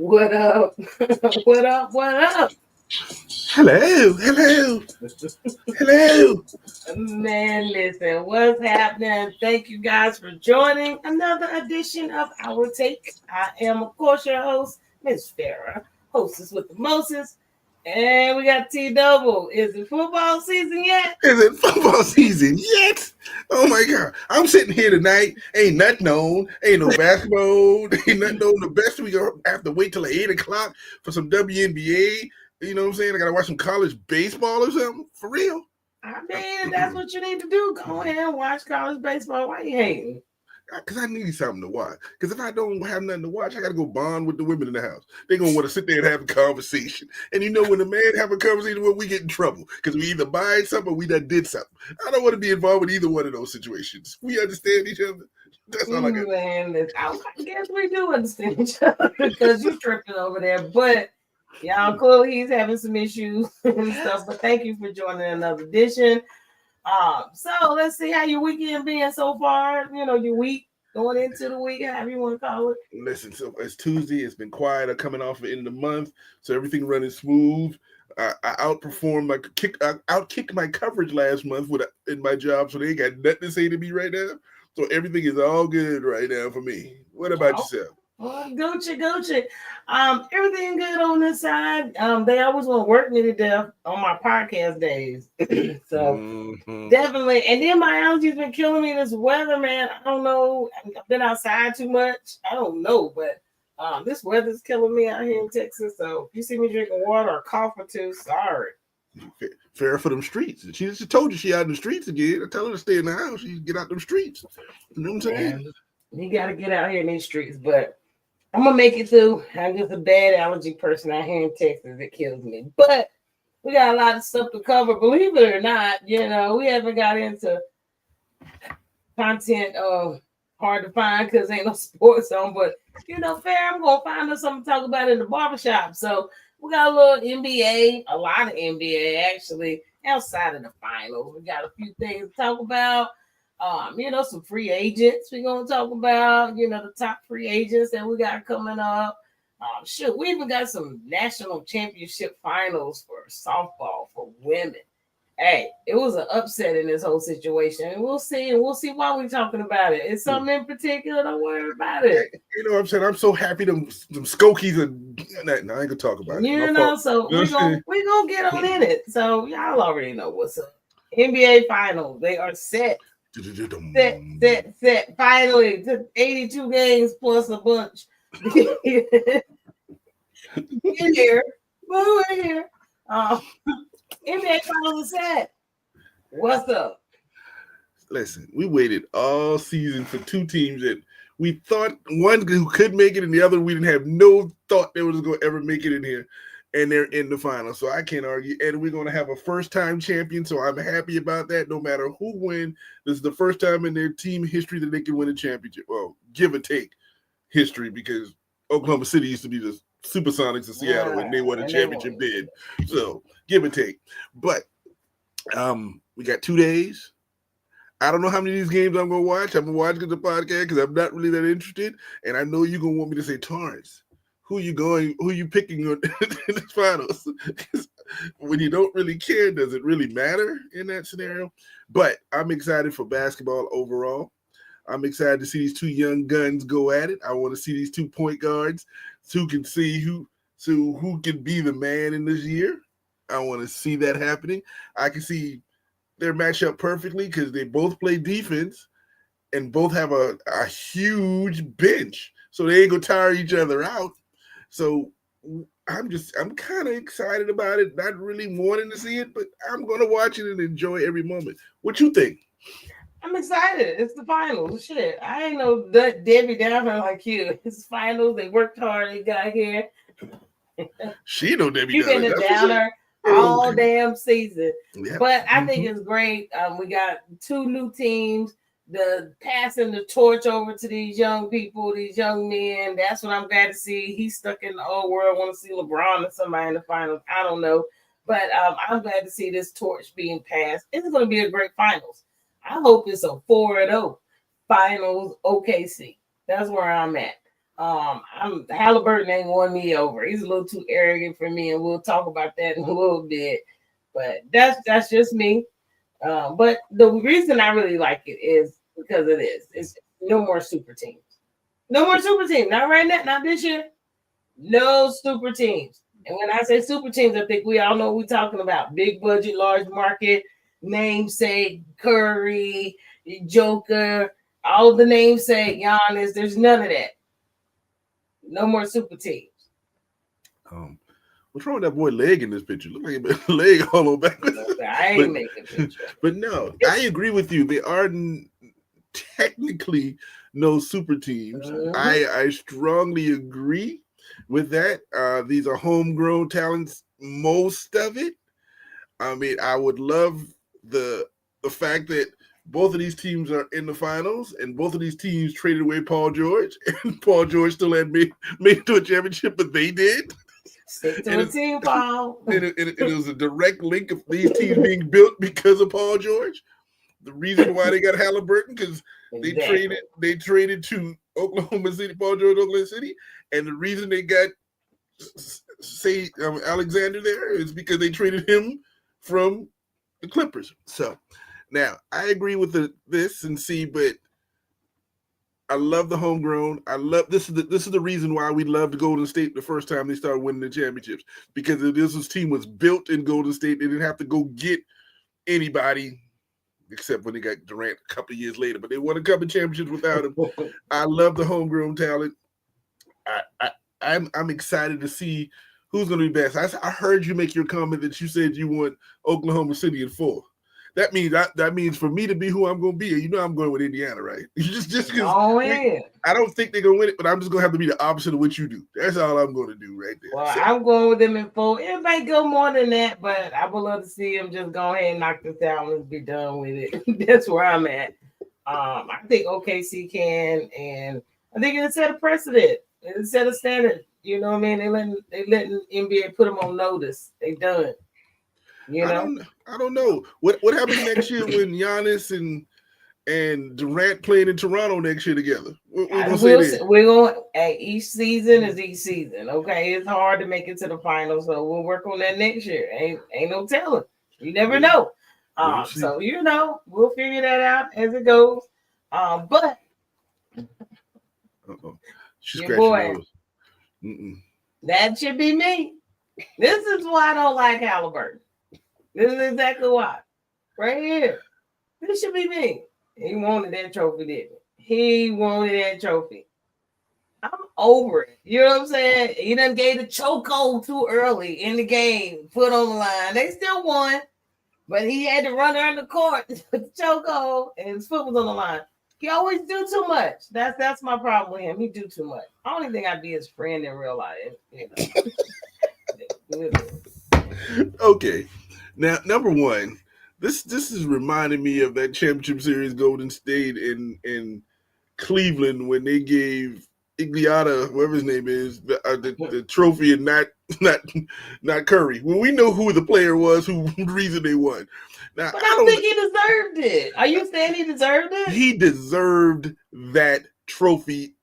What up? What up? What up? Hello, hello. Man, listen, what's happening? Thank you guys for joining another edition of Our Take. I am, of course, your host, Miss Farah, hostess with the Moses. And we got T Double. Is it football season yet? Is it football season yet? Oh my God. I'm sitting here tonight. Ain't nothing on. Ain't no basketball. Ain't nothing on. The best we gonna have to wait till like 8 o'clock for some WNBA. You know what I'm saying? I gotta watch some college baseball or something. For real. I mean, that's what you need to do. Go ahead and watch college baseball. Why you hating? Because I need something to watch. Because if I don't have nothing to watch, I got to go bond with the women in the house. They're going to want to sit there and have a conversation. And you know, when a man have a conversation, well, we get in trouble. Because we either buy something or we done did something. I don't want to be involved with either one of those situations. We understand each other. That's all I got. Man, I guess we do understand each other because you're tripping over there. But y'all, clearly he's having some issues and stuff. But thank you for joining another edition. So let's see how your weekend been so far. You know, your week going into the week, however you want to call it. Listen, so it's Tuesday. It's been quiet. I'm coming off the end of the month, so everything running smooth. I outperformed my outkicked my coverage last month in my job, so they ain't got nothing to say to me right now. So everything is all good right now for me. What about yourself? Well, Gucci. Everything good on this side. They always want to work me to death on my podcast days. So definitely. And then my allergies been killing me. This weather, man. I don't know. I've been outside too much. I don't know, but this weather's killing me out here in Texas. So if you see me drinking water or cough or two, sorry. Fair for them streets. She just told you she out in the streets again. I tell her to stay in the house. She get out them streets. You know what I'm saying? You got to get out here in these streets, but I'm gonna make it through. I'm just a bad allergy person out here in Texas. It kills me. But we got a lot of stuff to cover. Believe it or not, you know, we haven't got into content hard to find because ain't no sports on. But you know, fair, I'm gonna find us something to talk about in the barbershop. So we got a little NBA, a lot of NBA actually, outside of the finals. We got a few things to talk about. You know, some free agents we're gonna talk about, you know, the top free agents that we got coming up. We even got some national championship finals for softball for women. Hey, it was an upset in this whole situation. And we'll see why we're talking about it. It's something in particular, don't worry about it. You know what I'm saying? I'm so happy them Skokies are no, I ain't gonna talk about it. You know, so we're gonna get on in it. So y'all already know what's up. NBA finals, they are set. Finally, to 82 games plus a bunch. In here. Woo in here. NBA finals are set. What's up? Listen, we waited all season for two teams that we thought one who could make it and the other we didn't have no thought they was going to ever make it in here. And they're in the final. So I can't argue. And we're going to have a first-time champion. So I'm happy about that. No matter who wins, this is the first time in their team history that they can win a championship. Well, give or take history, because Oklahoma City used to be the Supersonics of Seattle when they won a championship bid. So give or take. But we got 2 days. I don't know how many of these games I'm going to watch. I'm going to watch the podcast because I'm not really that interested. And I know you're going to want me to say Torrance. Who you picking in the finals? When you don't really care, does it really matter in that scenario? But I'm excited for basketball overall. I'm excited to see these two young guns go at it. I want to see these two point guards who can see who can be the man in this year. I want to see that happening. I can see their matchup perfectly because they both play defense and both have a huge bench. So they ain't gonna tire each other out. So I'm kind of excited about it. Not really wanting to see it, but I'm going to watch it and enjoy every moment. What you think? I'm excited. It's the finals. Shit, I ain't no Debbie Downer like you. It's finals. They worked hard. They got here. She know Debbie You've Downer. been a downer all damn season. Yep. But I think it's great. We got two new teams. The passing the torch over to these young people, these young men. That's what I'm glad to see. He's stuck in the old world. I want to see LeBron or somebody in the finals. I don't know. But I'm glad to see this torch being passed. It's going to be a great finals. I hope it's a 4-0 finals OKC. That's where I'm at. Halliburton ain't won me over. He's a little too arrogant for me, and we'll talk about that in a little bit. But that's just me. But the reason I really like it is because of this. It's no more super teams. No more super teams. Not right now. Not this year. No super teams. And when I say super teams, I think we all know what we're talking about. Big budget, large market, namesake, Curry, Joker, all the namesake, Giannis. There's none of that. No more super teams. Um, what's wrong with that boy leg in this picture? Look like he been leg all over backwards. I ain't making a picture. But no, I agree with you. There are technically no super teams. Mhm. I strongly agree with that. These are homegrown talents, most of it. I mean, I would love the fact that both of these teams are in the finals, and both of these teams traded away Paul George, and Paul George still had made it to a championship, but they did. Stick to a team, Paul. It was a direct link of these teams being built because of Paul George. The reason why they got Halliburton, because they traded to Oklahoma City, Paul George, Oklahoma City, and the reason they got Alexander there is because they traded him from the Clippers. So now I agree with this and see, but I love the homegrown. I love this is the reason why we loved Golden State the first time they started winning the championships, because this team was built in Golden State. They didn't have to go get anybody except when they got Durant a couple of years later, but they won a couple of championships without him. I love the homegrown talent. I'm excited to see who's going to be best. I heard you make your comment that you said you want Oklahoma City in 4. That means for me to be who I'm going to be, you know I'm going with Indiana, right? just because I don't think they're going to win it, but I'm just going to have to be the opposite of what you do. That's all I'm going to do right there. Well, so, I'm going with them in 4. It might go more than that, but I would love to see them just go ahead and knock this out and be done with it. That's where I'm at. I think OKC can, and I think it'll set a precedent. It'll set a standard. You know what I mean? They letting NBA put them on notice. They done. You know? I don't know. What happens next year when Giannis and Durant playing in Toronto next year together? We're going each season is each season. Okay, it's hard to make it to the finals, so we'll work on that next year. Ain't no telling. You never know. So we'll figure that out as it goes. But your boy, that should be me. This is why I don't like Halliburton. This is exactly why. Right here. This should be me. He wanted that trophy, didn't he? He wanted that trophy. I'm over it. You know what I'm saying? He done gave the chokehold too early in the game, put on the line. They still won, but he had to run around the court with the chokehold, and his foot was on the line. He always do too much. That's my problem with him. He do too much. I don't even think I'd be his friend in real life. Okay. Now, number one, this is reminding me of that championship series Golden State in Cleveland when they gave Igliata, whoever his name is, the trophy and not Curry. Well, we know who the player was, who the reason they won. Now, but I don't think he deserved it. Are you saying he deserved it? He deserved that trophy.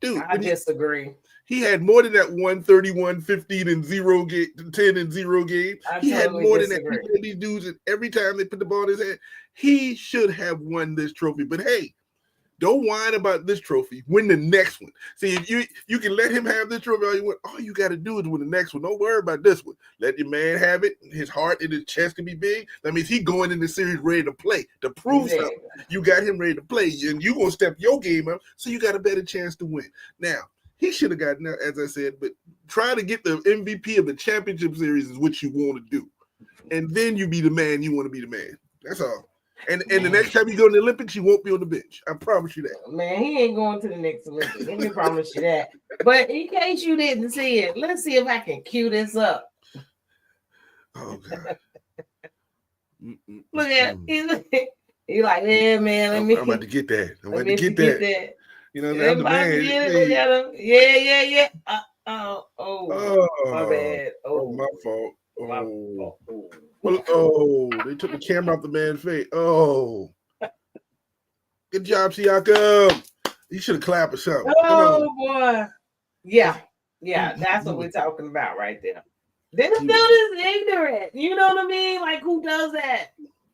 Dude, I disagree. He had more than that 131, 15, and 0 game, 10 and 0 game. He had more than that. These dudes, and every time they put the ball in his hand, he should have won this trophy. But hey, don't whine about this trophy. Win the next one. See, if you can let him have this trophy all you want. All you got to do is win the next one. Don't worry about this one. Let your man have it. His heart and his chest can be big. That means he's going in the series ready to play, to prove something. You got him ready to play, and you're going to step your game up, so you got a better chance to win. Now, he should have gotten that, as I said, but try to get the MVP of the championship series is what you want to do. And then you be the man you want to be the man. That's all. And the next time you go to the Olympics, you won't be on the bench. I promise you that. Man, he ain't going to the next Olympics. Let me promise you that. But in case you didn't see it, let's see if I can cue this up. Oh, God. Look at him. He's like, yeah, man, I'm about to get that. I'm about to get that. You know, I'm the man. Look at him. Yeah. My bad. My fault. They took the camera off the man's face. Oh. Good job, Siakam. He should have clapped or something. Come Oh on. boy. Yeah. Yeah, that's what we're talking about right there. This dude is ignorant. You know what I mean? Like, who does that?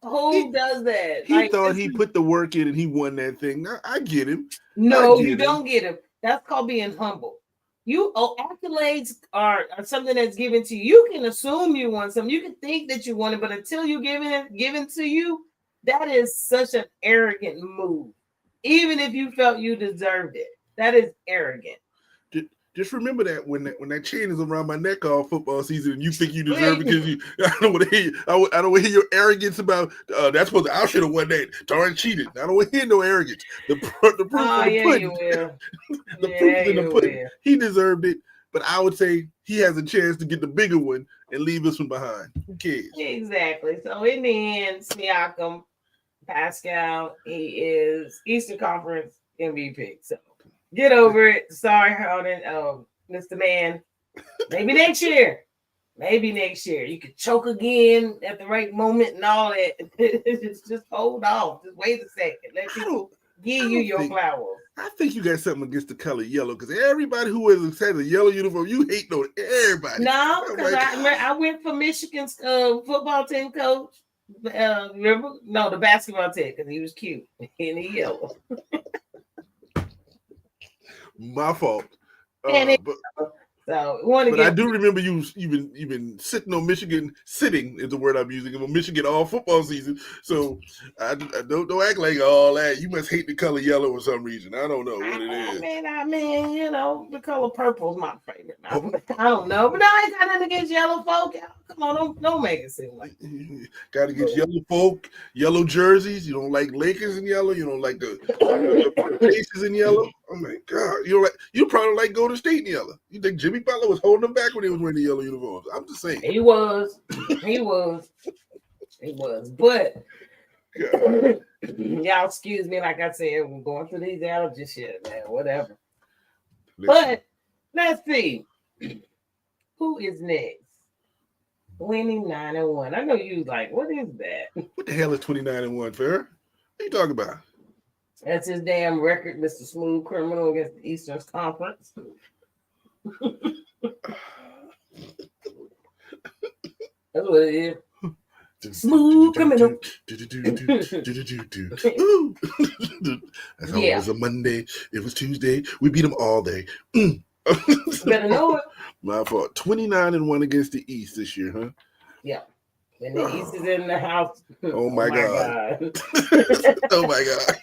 Who does that? He Like, thought he put the work in and he won that thing. I get him. no, you don't get him. That's called being humble. Accolades are something that's given to you. You can assume you want something. You can think that you want it, but until you given to you, that is such an arrogant move. Even if you felt you deserved it, that is arrogant. Just remember that when that chain is around my neck all football season, and you think you deserve it because you, I don't want to hear. I don't want to hear your arrogance about. That's what I should have won that. Darn cheated. I don't want to hear no arrogance. The proof in the pudding. The proof is in the pudding. He deserved it, but I would say he has a chance to get the bigger one and leave us from behind. Who cares? Exactly. So in the end, Siakam, Pascal, he is Eastern Conference MVP. So get over it. Sorry, Harden, Mr. Man. Maybe next year. You could choke again at the right moment and all that. just hold off. Just wait a second. Let people give you your flowers. I think you got something against the color yellow because everybody who has a yellow uniform, you hate on everybody. No, because I went for Michigan's football team coach. Remember? No, the basketball team because he was cute and he yellow. My fault. But I do remember you've been sitting on Michigan. Sitting is the word I'm using. On Michigan all football season. So I don't act like all that. You must hate the color yellow for some reason. I don't know what it is. I mean, the color purple is my favorite. I don't know, but I ain't got nothing against yellow folk. Come on, don't make it seem like got to get yellow folk, yellow jerseys. You don't like Lakers in yellow. You don't like the Pacers in yellow. Oh my God! You probably like Golden State in yellow. You think Jimmy Butler was holding them back when he was wearing the yellow uniforms? I'm just saying. He was. But y'all excuse me, like I said, we're going through these allergy shit, man. Whatever. But let's see. Who is next? 29-1. I know you like, what is that? What the hell is 29-1, Fair? What are you talking about? That's his damn record, Mr. Smooth Criminal against the Eastern Conference. That's what it is. Smooth Criminal. That's how it was a Monday. It was Tuesday. We beat them all day. Better know it. My fault. 29-1 against the East this year, huh? Yeah. And the East is in the house. Oh my God. Oh my God.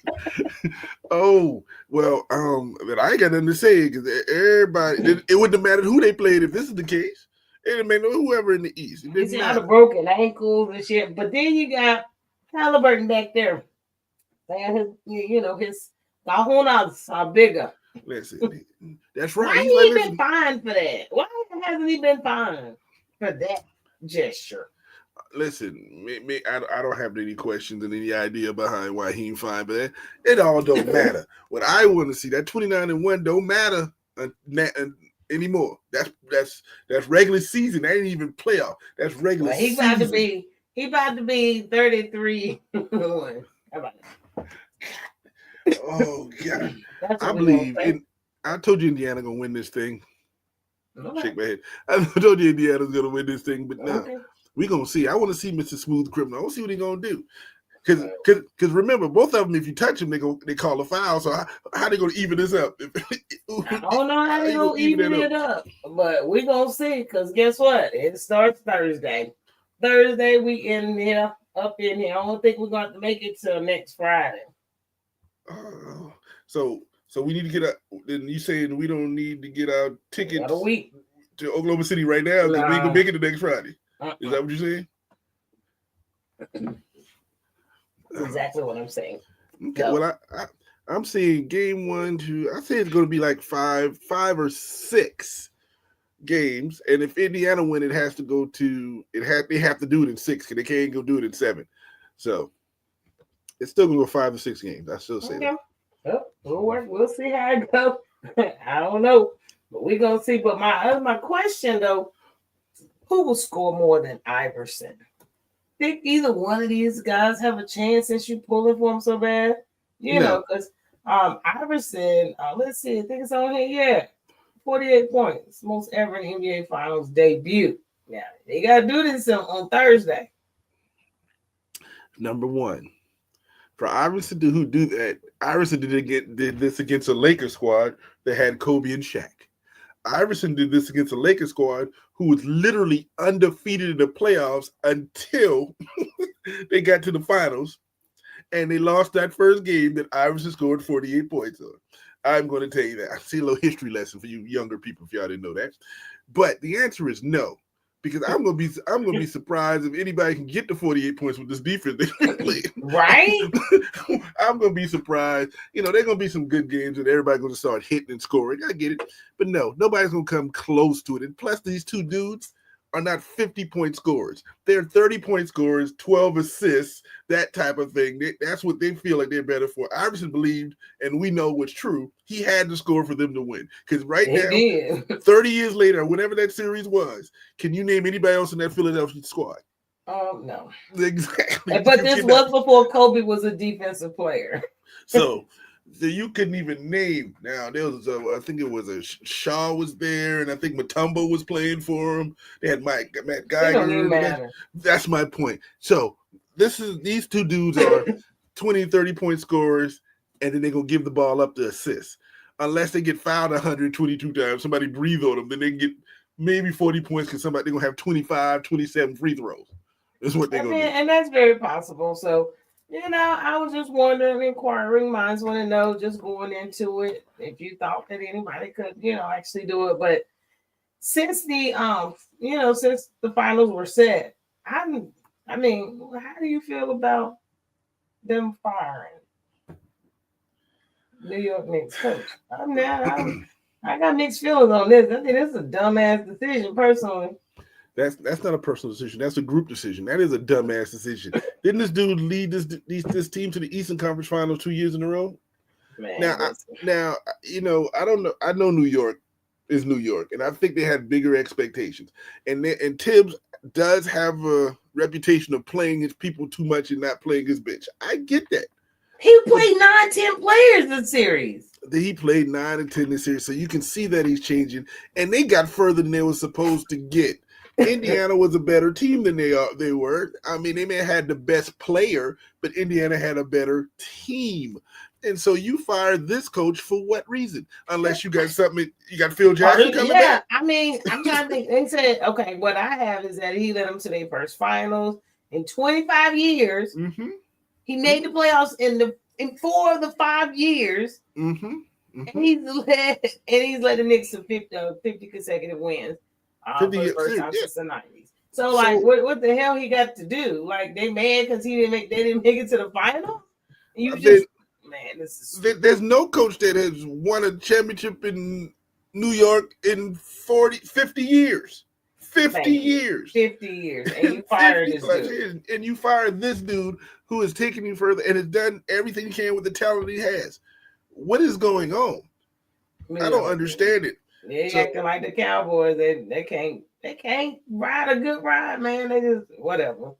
Oh, well, but I ain't got nothing to say because everybody, it wouldn't have mattered who they played if this is the case. It didn't matter whoever in the East. He's out of broken ankles and shit. But then you got Halliburton back there. And his cajonas are bigger. Listen, that's right. Why ain't he been fined for that? Why hasn't he been fined for that gesture? Listen, I don't have any questions and any idea behind why he ain't fine, but it all don't matter. What I want to see, that 29-1 don't matter anymore. That's regular season. That ain't even playoff. That's regular season. He about to be 33-1. How about that? Oh God. I believe I told you Indiana gonna win this thing. Okay. Shake my head. I told you Indiana's gonna win this thing, but now we're gonna see. I want to see Mr. Smooth Criminal. I want to see what he's gonna do. Because remember, both of them, if you touch them, they call a foul. So how they gonna even this up? I don't know how they gonna even it up, but we're gonna see. Because guess what? It starts Thursday. Thursday we up in here. I don't think we're going to make it till next Friday. So we need to get out. Then you saying we don't need to get our tickets a week to Oklahoma City right now because we ain't gonna make it the next Friday. Is that what you're saying? Exactly what I'm saying. Okay. So, well, I'm seeing game 1, 2. I say it's going to be like five or six games, and if Indiana win, it has to go to they have to do it in 6 because they can't go do it in 7. So it's still going to go 5 or 6 games. I still say that. Well, we'll see how it goes. I don't know, but we're gonna see. But my question though, who will score more than Iverson? Think either one of these guys have a chance since you pulling for him so bad? You know, because Iverson, let's see, I think it's on here. Yeah, 48 points, most ever in NBA Finals debut. Yeah, they gotta do this on Thursday. Number one. For Iverson to who do that, Iverson did this against a Lakers squad that had Kobe and Shaq. Iverson did this against a Lakers squad who was literally undefeated in the playoffs until they got to the finals, and they lost that first game that Iverson scored 48 points on. I'm going to tell you that. I see a little history lesson for you younger people if y'all didn't know that. But the answer is no, because I'm gonna be surprised if anybody can get to 48 points with this defense they play. Right? I'm gonna be surprised. You know, there's gonna be some good games and everybody's gonna start hitting and scoring. I get it, but no, nobody's gonna come close to it. And plus, these two dudes are not 50-point scorers. They're 30-point scorers, 12 assists, that type of thing. That's what they feel like they're better for. Iverson believed, and we know what's true, he had to score for them to win. Because right now, 30 years later, whenever that series was, can you name anybody else in that Philadelphia squad? No. Exactly. But this was before Kobe was a defensive player. So you couldn't even name. Now there was, I think it was Shaw was there, and I think Mutombo was playing for him. They had Matt Geiger. Don't even matter. That's my point. So these two dudes are 20, 30-point scorers, and then they're gonna give the ball up to assists. Unless they get fouled 122 times, somebody breathe on them, then they can get maybe 40 points because they're gonna have 25, 27 free throws. That's what they're gonna do. And that's very possible. So, I was just wondering, inquiring minds want to know, just going into it, if you thought that anybody could, actually do it. But since the since the finals were set, how do you feel about them firing New York Knicks coach? I got mixed feelings on this. I think this is a dumbass decision, personally. That's not a personal decision. That's a group decision. That is a dumbass decision. Didn't this dude lead this team to the Eastern Conference Finals 2 years in a row? Man, now, I don't know. I know New York is New York, and I think they had bigger expectations. And Tibbs does have a reputation of playing his people too much and not playing his bench. I get that. He played 9-10 players this series. He played 9 and 10 this series, so you can see that he's changing. And they got further than they were supposed to get. Indiana was a better team than they were. I mean, they may have had the best player, but Indiana had a better team. And so you fired this coach for what reason? Unless you got something, you got Phil Jackson coming back? I mean, I'm trying to think. They said, okay, what I have is that he led them to their first finals in 25 years. Mm-hmm. He made the playoffs in 4 of the 5 years. Mm-hmm. Mm-hmm. And he's led the Knicks to 50 consecutive wins. 50 for the first time since the 90s. So like, what the hell he got to do? Like, they mad because they didn't make it to the final? There's no coach that has won a championship in New York in 50 years. 50 years. 50 years. And you fired this dude. And you fired this dude who is taking you further and has done everything he can with the talent he has. What is going on? I don't understand it. They acting like the Cowboys. They can't ride a good ride, man. They just whatever.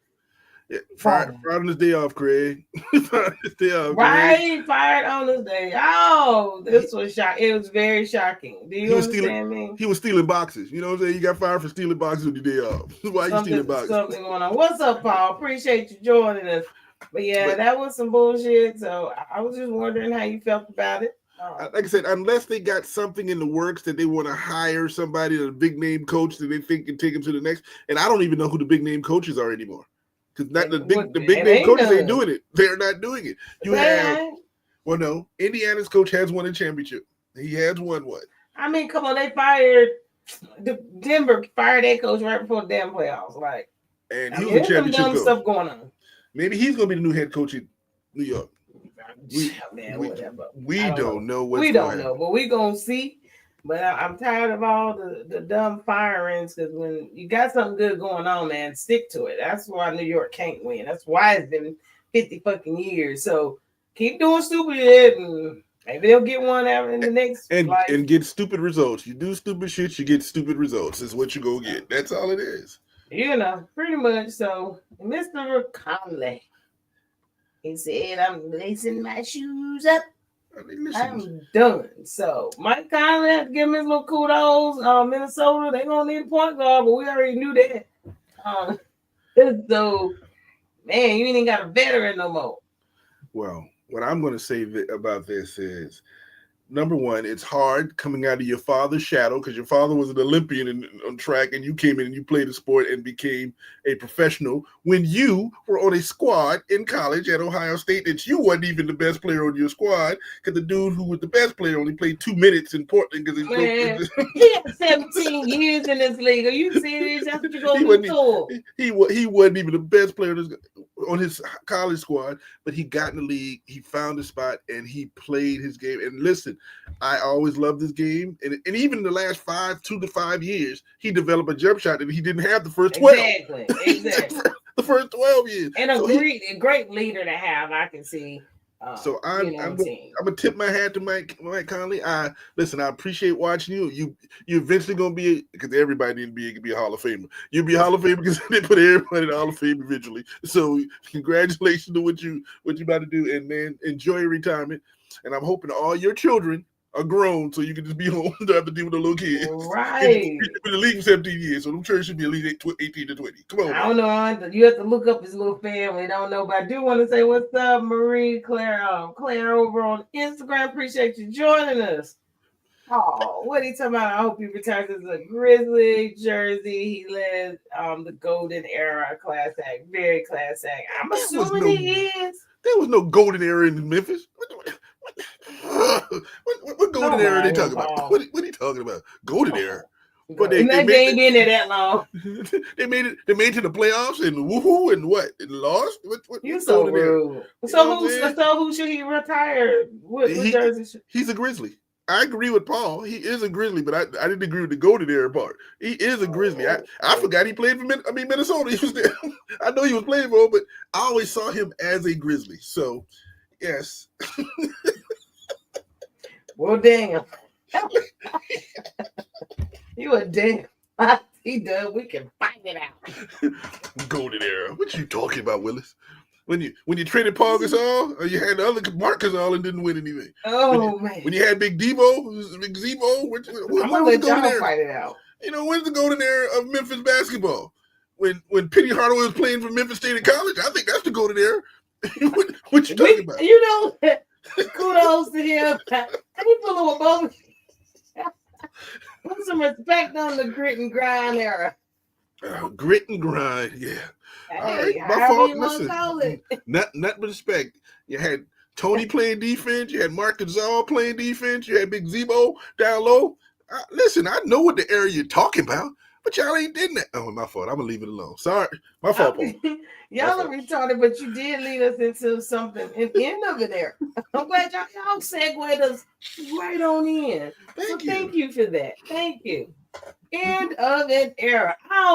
Yeah, fired on his day off, Craig. Fired on his day. Oh, this was shocking. It was very shocking. Do you understand me? He was stealing boxes. You know what I'm saying? You got fired for stealing boxes on your day off. Why you stealing boxes? Something going on. What's up, Paul? Appreciate you joining us. But that was some bullshit. So I was just wondering how you felt about it. Like I said, unless they got something in the works that they want to hire somebody, a big name coach that they think can take them to the next. And I don't even know who the big name coaches are anymore. Because the big name coaches ain't doing it. They're not doing it. No. Indiana's coach has won a championship. He has won one. I mean, come on, Denver fired their coach right before the damn playoffs. Like, and he was a championship coach. Stuff going on. Maybe he's gonna be the new head coach in New York. Whatever. We don't know what's we don't know, but we gonna see. But I'm tired of all the dumb firings, because when you got something good going on, man, stick to it. That's why New York can't win. That's why it's been 50 fucking years. So keep doing stupid shit, and maybe they'll get one out in the next life. And get stupid results. You do stupid shit, you get stupid results. Is what you go get. That's all it is. Pretty much. So Mr. Conley, he said, "I'm lacing my shoes up I mean, listen. I'm done. So Mike Conley had to give him his little kudos. Minnesota, they gonna need a point guard, but we already knew that. Um, so man, you ain't even got a veteran no more. Well, what I'm going to say about this is, number one, it's hard coming out of your father's shadow because your father was an Olympian on track, and you came in and you played the sport and became a professional when you were on a squad in college at Ohio State that you wasn't even the best player on your squad because the dude who was the best player only played 2 minutes in Portland because he had 17 years in this league. Are you serious? That's what you're going to do to him. He wasn't even the best player on his college squad, but he got in the league, he found a spot, and he played his game. And listen, I always loved this game, and even in the last 2 to 5 years, he developed a jump shot that he didn't have the first 12. Exactly. The first 12 years. And a great leader to have, I can see. So I'm gonna tip my hat to Mike Conley. I appreciate watching you. You eventually gonna be, because everybody need to be a Hall of Famer. You'll be a Hall of Famer because they put everybody in the Hall of Fame eventually. So congratulations to what you about to do, and man, enjoy your retirement. And I'm hoping all your children are grown so you can just be home to have to deal with the little kids. Right. You've been in the league for 17 years, so them children should be at least 18 to 20. Come on. I don't know. You have to look up his little family. I don't know, but I do want to say what's up, Marie Claire over on Instagram. Appreciate you joining us. Oh, what are you talking about? I hope he returns as a Grizzly jersey. He led the golden era class act. Very class act. I'm assuming he is. There was no golden era in Memphis. What golden era are they talking about? What are you talking about? Golden era. But they ain't been there that long. They made it to the playoffs and woohoo and what? And lost? You so rude. So who should he retire? What jersey? He's a Grizzly. I agree with Paul. He is a Grizzly, but I didn't agree with the golden era part. He is a Grizzly. I forgot he played for Minnesota. He was there. I know he was playing for him, but I always saw him as a Grizzly. So, yes. Well, damn. You a damn. He done. We can fight it out. Golden era. What you talking about, Willis? When you traded Paul Gasol, or you had the other Mark Gasol and didn't win anything. Oh man! When you had Big Debo, Big Zebo, I'm gonna let y'all fight it out. You know, when's the golden era of Memphis basketball? When Penny Hardaway was playing for Memphis State in college, I think that's the golden era. what you talking about? You know, kudos to him. He pulling with both. Put some respect on the grit and grind era. Grit and grind, yeah. Hey, all right, my fault. Listen, call it. Not but respect. You had Tony playing defense. You had Mark Gasol playing defense. You had Big Zebo down low. Listen, I know what the era you're talking about, but y'all ain't did that. Oh, my fault. I'm gonna leave it alone. Sorry, my fault. Y'all are retarded, but you did lead us into something in the end of it there. I'm glad y'all segued us right on in. Thank you for that. Thank you. End of an era. I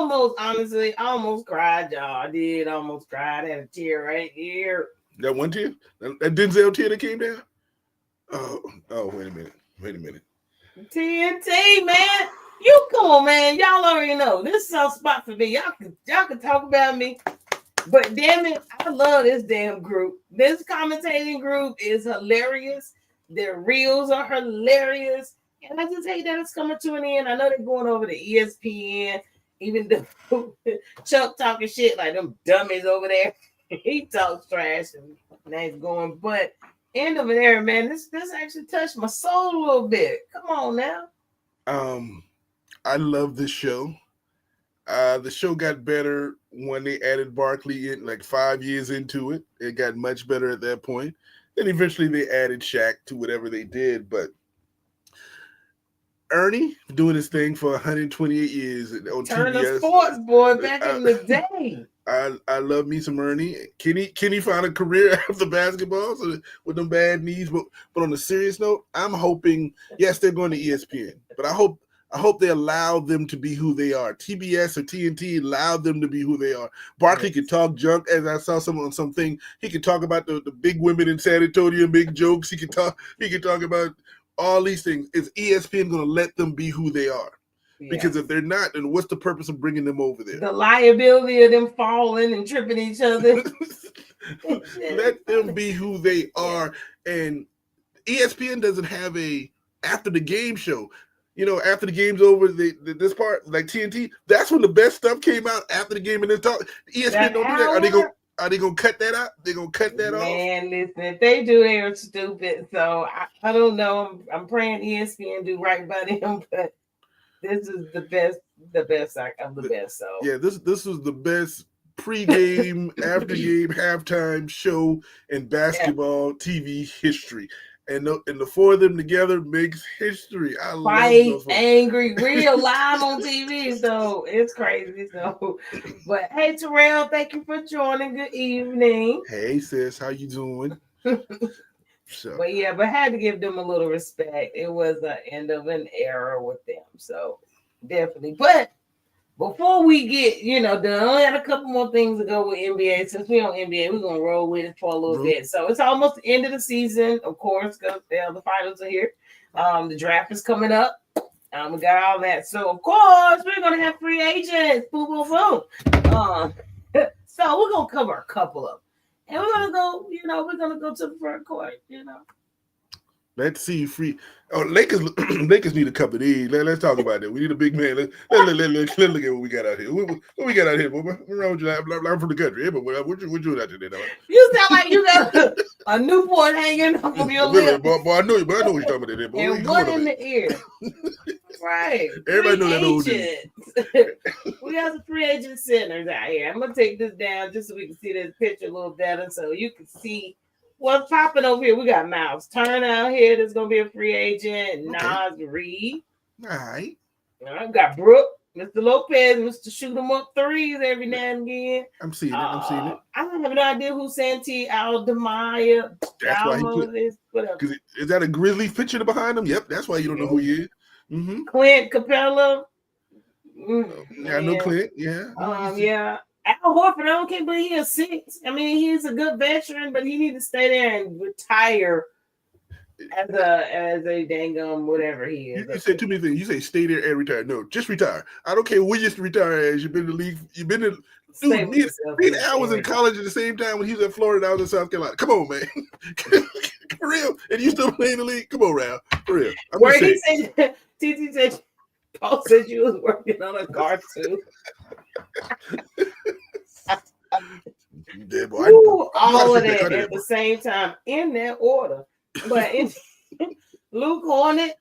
almost cried, y'all. I did almost cry. I had a tear right here. That one tear? That Denzel tear that came down? Oh, wait a minute. TNT, man. You come on, man. Y'all already know. This is a spot for me. Y'all can talk about me. But damn it, I love this damn group. This commentating group is hilarious. Their reels are hilarious. And I just hate that it's coming to an end. I know they're going over to ESPN. Even the Chuck talking shit like them dummies over there. He talks trash and that's going. But end of an era, man. This actually touched my soul a little bit. Come on now. I love this show. The show got better when they added Barkley in, like 5 years into it. It got much better at that point. Then eventually they added Shaq to whatever they did, but Ernie doing his thing for 128 years on Turn TBS. The sports boy back in the day. I love me some Ernie. Kenny found a career after basketball with them bad knees. But on a serious note, I'm hoping, yes, they're going to ESPN, but I hope they allow them to be who they are. TBS or TNT allowed them to be who they are. Barkley could talk junk, as I saw on something. He could talk about the big women in San Antonio, big jokes. He could talk about all these things. Is ESPN going to let them be who they are? Yeah. Because if they're not, then what's the purpose of bringing them over there? The liability of them falling and tripping each other. Let them be who they are. And ESPN doesn't have a after the game show. After the game's over, this part like TNT. That's when the best stuff came out after the game, and then talk. ESPN That don't do that. Are they gonna cut that out? They gonna cut that off? Man, listen, if they do, they are stupid. So I don't know. I'm praying ESPN do right by them, but this is the best of the best. So yeah, this was the best pre-game, after game, halftime show in basketball TV history. And the four of them together makes history. I Fight, love those. angry, real live on TV. So it's crazy. So, but hey, Terrell, thank you for joining. Good evening. Hey, sis, how you doing? But I had to give them a little respect. It was the end of an era with them. So definitely. But before we get, done, I only had a couple more things to go with NBA. Since we're on NBA, we're gonna roll with it for a little bit. So it's almost the end of the season, of course, because the finals are here. The draft is coming up. We got all that. So of course we're gonna have free agents. Boom, boom, boom. So we're gonna cover a couple of them. And we're gonna go, we're gonna go to the front court, Let's see Lakers need a couple of these. Let's talk about that. We need a big man. Let's look at what we got out here. What we got out here, boy? What's wrong with you? I'm from the country. Yeah, but what you doing out there? You sound like you got a Newport hanging off of your lips. Boy, I know what you're talking about there, boy. And one in the ear. Right. Everybody know that old dude. We got some free agent centers out here. I'm gonna take this down just so we can see this picture a little better, so you can see what's popping over here. We got Miles Turner out here. There's gonna be a free agent. Nas Reed. All right. We got Brooke, Mr. Lopez, Mr. Shoot 'em up threes every now and again. I'm seeing it. I don't have no idea who Santi Aldemaya. That's why he is. Whatever. Is that a Grizzlies picture behind him? Yep. That's why you don't know who he is. Mm-hmm. Clint Capella. I know Clint. Yeah. Yeah. Al Horford, I can't believe he's 6. I mean, he's a good veteran, but he needs to stay there and retire as a dang whatever he is. You said too many things. You say stay there and retire. No, just retire. I don't care when you retire as. You've been in the league. You've been in. Dude, me and Al was in college at the same time when he was at Florida. I was in South Carolina. Come on, man. For real. And you still playing the league? Come on, Ralph. For real. Where he said, TT said, Paul said you was working on a cartoon. All of that at the same time in that order. But Luke Hornet,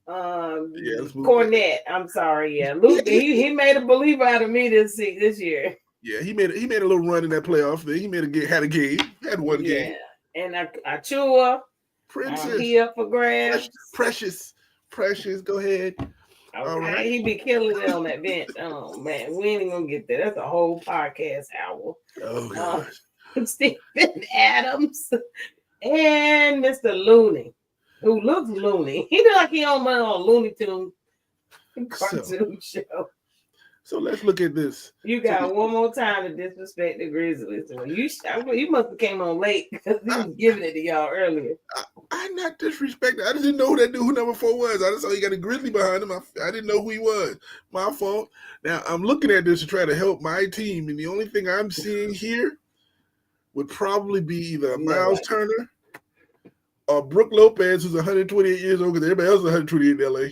Cornette. I'm sorry, Luke. He made a believer out of me this year. Yeah, he made a little run in that playoff thing. He had one game. And Achua, Princess, he up for grabs. Precious. Go ahead. Okay. All right. He be killing it on that bench. Oh man, we ain't gonna get there. That's a whole podcast hour. Oh gosh. Stephen Adams and Mr. Looney, who looks loony. He look like he on my Looney Tunes cartoon show. So let's look at this. You got one more time to disrespect the Grizzlies. You must have came on late because he was giving it to y'all earlier. I'm not disrespecting. I didn't know who that dude who number 4 was. I just saw he got a Grizzly behind him. I didn't know who he was. My fault. Now I'm looking at this to try to help my team, and the only thing I'm seeing here would probably be either Miles Turner or Brooke Lopez, who's 128 years old, because everybody else is 128 in LA.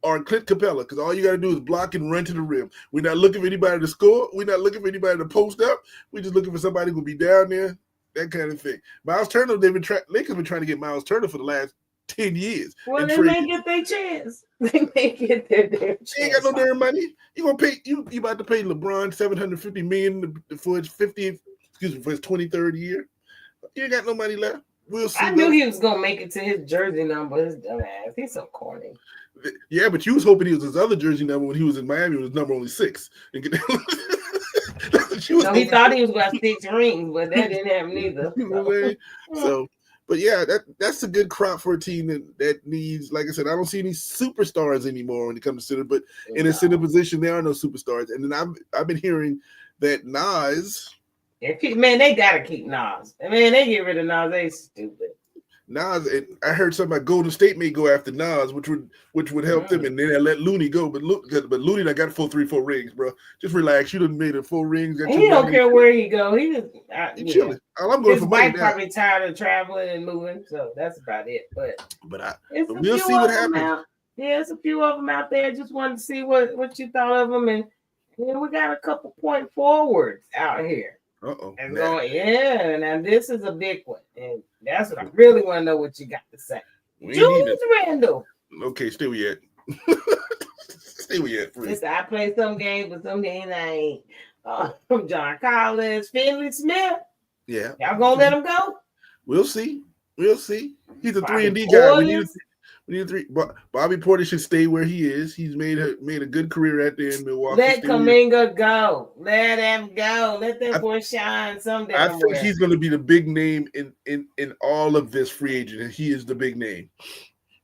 Or Clint Capella, because all you got to do is block and run to the rim. We're not looking for anybody to score. We're not looking for anybody to post up. We're just looking for somebody who will be down there, that kind of thing. Miles Turner, Lakers been trying to get Miles Turner for the last 10 years. Well, they may get their chance. They may get their chance. They ain't got no damn money. You gonna pay? You about to pay LeBron $750 million for his 23rd year? You ain't got no money left. We'll see. I knew he was gonna make it to his jersey number. His dumb ass. He's so corny. Yeah, but you was hoping he was his other jersey number when he was in Miami. It was number only 6. He thought he was going to 6 rings, but that didn't happen neither. So, but yeah, that's a good crop for a team that needs. Like I said, I don't see any superstars anymore when it comes to center. But in a center position, there are no superstars. And then I've been hearing that Nas. Man, they gotta keep Nas. Man, they get rid of Nas. They stupid. Nas, and I heard something about Golden State may go after Nas, which would help them, and then I let Looney go. But Looney, I got full 3-4 rings, bro. Just relax. You done made it 4 rings. Got He don't care where he go. He just he chilling. All I'm going his for money wife now. probably tired of traveling and moving, so that's about it. But We'll see what happens. Yeah, it's a few of them out there. Just wanted to see what you thought of them, and we got a couple point forwards out here. Now this is a big one, and that's what I really want to know what you got to say. Julius Randle. Okay, stay where you at. Stay where you at, please. Listen, I play some games, but some games I ain't. John Collins, Finley Smith. Yeah. Y'all gonna let him go? We'll see. He's a 3-and-D guy. We need a 3. Bobby Portis should stay where he is. He's made a good career out there in Milwaukee. Let Kuminga go. Let him go. Let that boy shine someday. I think he's going to be the big name in all of this free agent, and he is the big name.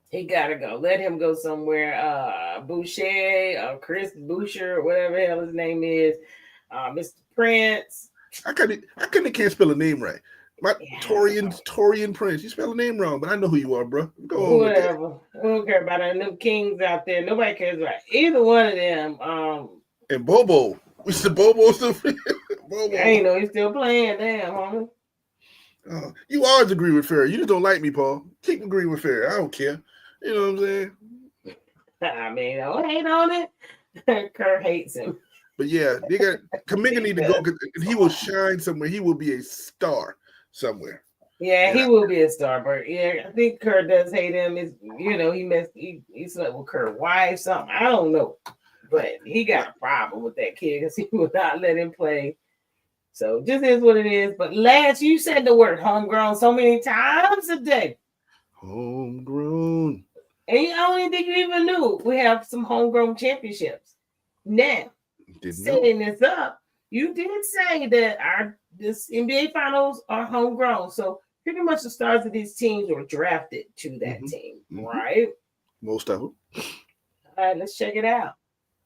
He gotta go. Let him go somewhere. Boucher, Chris Boucher, whatever the hell his name is. Mr. Prince. I can't spell a name right. Torian Prince. You spell the name wrong, but I know who you are, bro. Go on. Whatever. We don't care about it. Them Kings out there. Nobody cares about either one of them. And Bobo. We said Bobo still. Bobo. I ain't know he's still playing. Damn, homie. You always agree with Ferry. You just don't like me, Paul. Keep agreeing with Ferry. I don't care. You know what I'm saying? I mean, don't hate on it. Kerr hates him. But yeah, Kuminga need to go because he will shine somewhere. He will be a star somewhere. Yeah, he will be a star, but yeah, I think Kerr does hate him. Is he slept with Kerr's wife, something. I don't know. But he got a problem with that kid because he would not let him play. So just is what it is. But Lance, you said the word homegrown so many times a day. Homegrown. And I don't even think you even knew we have some homegrown championships. Now, setting this up, you did say that this NBA finals are homegrown. So pretty much the stars of these teams were drafted to that team, right? Most of them. All right, let's check it out.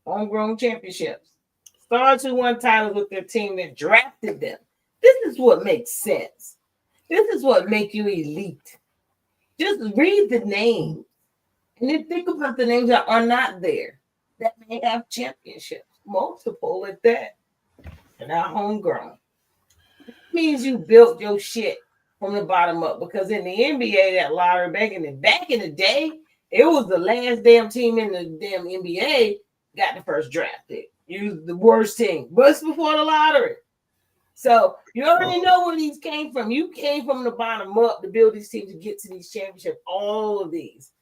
Homegrown championships. Stars who won titles with their team that drafted them. This is what makes sense. This is what makes you elite. Just read the names. And then think about the names that are not there that may have championships. Multiple at that. And not homegrown. It means you built your shit from the bottom up. Because in the NBA, that lottery back in the day, it was the last damn team in the damn NBA got the first draft pick. You was the worst team. But it's before the lottery. So you already know where these came from. You came from the bottom up to build these teams to get to these championships. All of these.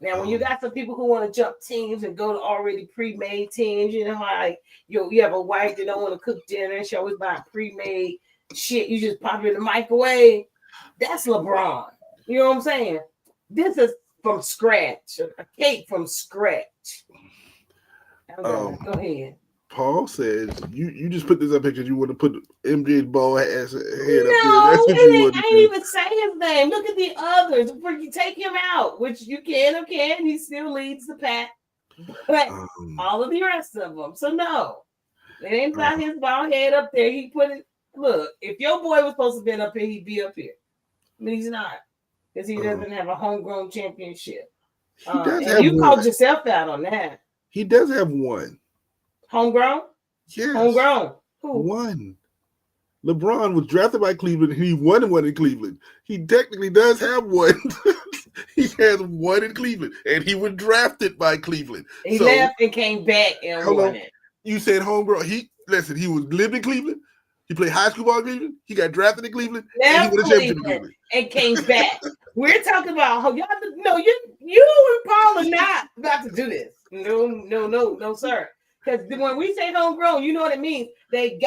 Now, when you got some people who want to jump teams and go to already pre-made teams, you know how like you have a wife that don't want to cook dinner and she always buy pre-made shit. You just pop it in the microwave. That's LeBron. You know what I'm saying? This is from scratch, a cake from scratch. Go ahead. Paul says you just put this up because you want to put MJ's bald ass head up there. That's what you want to do. I didn't even say his name. Look at the others. Before you take him out, which you can or can, he still leads the pack. But all of the rest of them. So no, it ain't about his bald head up there. He put it. Look, if your boy was supposed to be up here, he'd be up here. But he's not because he doesn't have a homegrown championship. You called yourself out on that. He does have one. Homegrown? Yes. Homegrown. Who? One. LeBron was drafted by Cleveland and he won one in Cleveland. He technically does have one. He has one in Cleveland and he was drafted by Cleveland. He left and came back and won it. You said homegrown. He was lived in Cleveland. He played high school ball in Cleveland. He got drafted in Cleveland. And he won a championship in Cleveland. And came back. We're talking about y'all. No, you and Paul are not about to do this. No, sir. Because when we say homegrown, you know what it means. They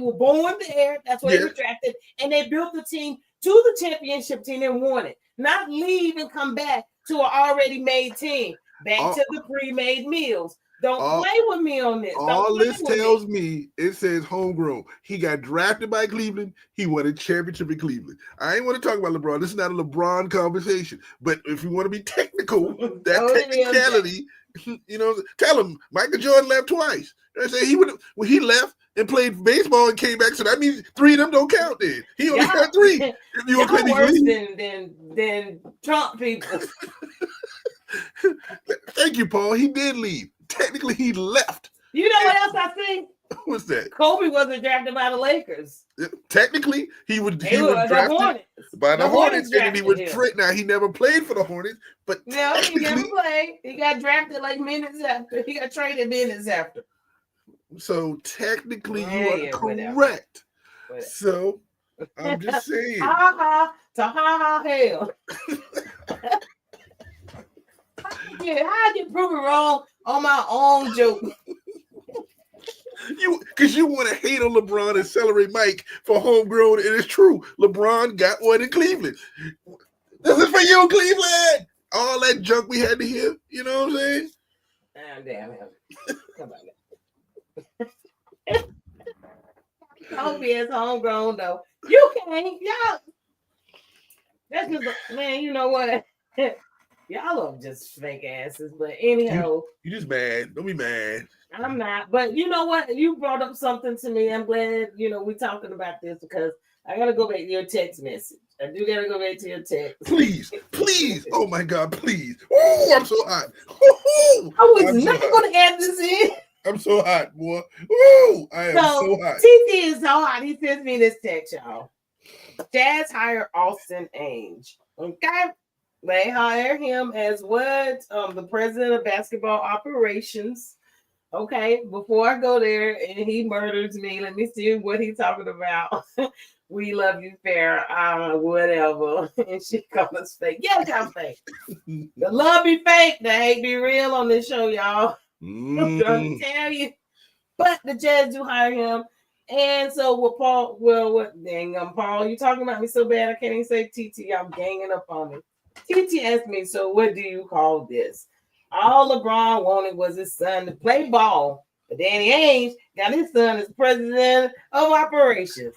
were born there. That's where they were drafted, and they built the team to the championship team and won it. Not leave and come back to an already made team. Back to the pre-made meals. Don't play with me on this. All this tells me, it says homegrown. He got drafted by Cleveland. He won a championship in Cleveland. I ain't want to talk about LeBron. This is not a LeBron conversation. But if you want to be technical, that technicality, tell him Michael Jordan left twice. I say when he left and played baseball and came back. So that means 3 of them don't count. Then he only got 3. If you y'all worse leave. than Trump people. Thank you, Paul. He did leave. Technically, he left. You know what else I think? What's that? Kobe wasn't drafted by the Lakers. Technically, he was drafted by the Hornets, and then he was traded. Now he never played for the Hornets, but no, he never played. He got drafted like minutes after. He got traded minutes after. So technically, you are correct. Whatever. So I'm just saying. Ha hell. How I get proven wrong on my own joke? Because you want to hate on LeBron and celebrate Mike for homegrown, and it's true. LeBron got one in Cleveland. This is for you, Cleveland. All that junk we had to hear. You know what I'm saying? Damn him. Come on. Kobe is homegrown though. You can't, y'all. That's just man. You know what? Y'all are just fake asses. But anyhow, you just mad. Don't be mad. I'm not, but you know what? You brought up something to me. I'm glad, we're talking about this because I gotta go back to your text message. I do gotta go back to your text. Please. Oh my God, please. Oh, I'm so hot. I was not gonna add this in. I'm so hot, boy. Oh, I am so hot. TT is so hot. He sends me this text, y'all. Jazz hired Austin Ainge. Okay. They hire him as what? The president of basketball operations. Okay, before I go there and he murders me, let me see what he's talking about. We love you, fair, whatever. And she calls us fake. Yeah, y'all fake. The love be fake, the hate be real on this show, y'all. I'm trying to tell you. But the Jazz do hire him. And so Paul, Paul, you talking about me so bad I can't even say TT. I'm ganging up on me. TT asked me, so what do you call this? All LeBron wanted was his son to play ball. But Danny Ainge got his son as president of operations.